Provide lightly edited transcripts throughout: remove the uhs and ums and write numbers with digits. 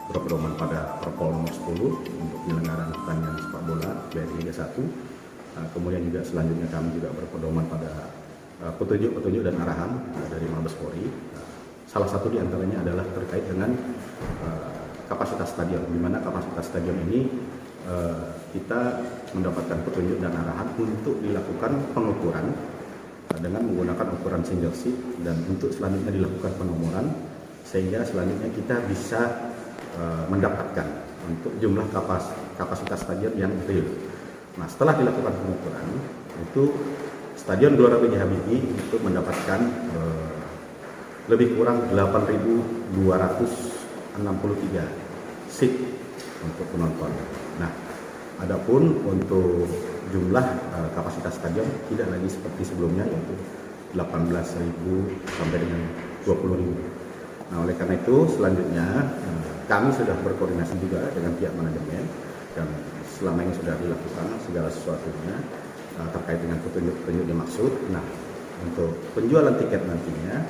berpedoman pada Perpol nomor 10 untuk penyelenggaraan pertandingan sepak bola BRI Liga 1. Kemudian juga selanjutnya kami juga berpedoman pada petunjuk-petunjuk dan arahan dari Mabes Polri. Salah satu di antaranya adalah terkait dengan kapasitas stadion, di mana kapasitas stadion ini kita mendapatkan petunjuk dan arahan untuk dilakukan pengukuran dengan menggunakan ukuran single seat, dan untuk selanjutnya dilakukan penomoran sehingga selanjutnya kita bisa mendapatkan untuk jumlah kapasitas stadion yang real. Nah, setelah dilakukan pengukuran itu Stadion Gelora B.J. Habibie itu mendapatkan lebih kurang 8.263 seat untuk penonton. Nah, adapun untuk jumlah kapasitas stadion tidak lagi seperti sebelumnya, yaitu 18.000 sampai dengan 20.000. Nah, oleh karena itu selanjutnya kami sudah berkoordinasi juga dengan pihak manajemen, dan selama ini sudah dilakukan segala sesuatunya terkait dengan petunjuk-petunjuk dimaksud. Nah, untuk penjualan tiket nantinya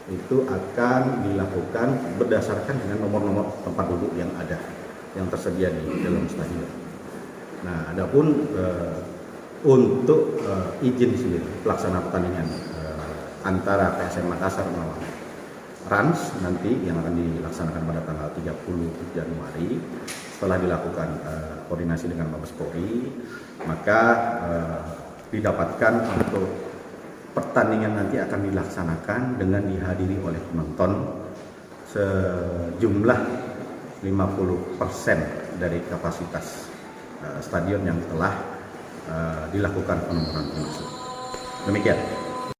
itu akan dilakukan berdasarkan dengan nomor-nomor tempat duduk yang ada, yang tersedia di dalam stadion. Nah, adapun untuk izin sendiri pelaksana pertandingan antara PSM Makassar melawan Rans nanti yang akan dilaksanakan pada tanggal 30 Januari, setelah dilakukan koordinasi dengan Mabes Polri, maka didapatkan untuk pertandingan nanti akan dilaksanakan dengan dihadiri oleh penonton sejumlah 50% dari kapasitas stadion yang telah dilakukan penomoran tersebut. Demikian.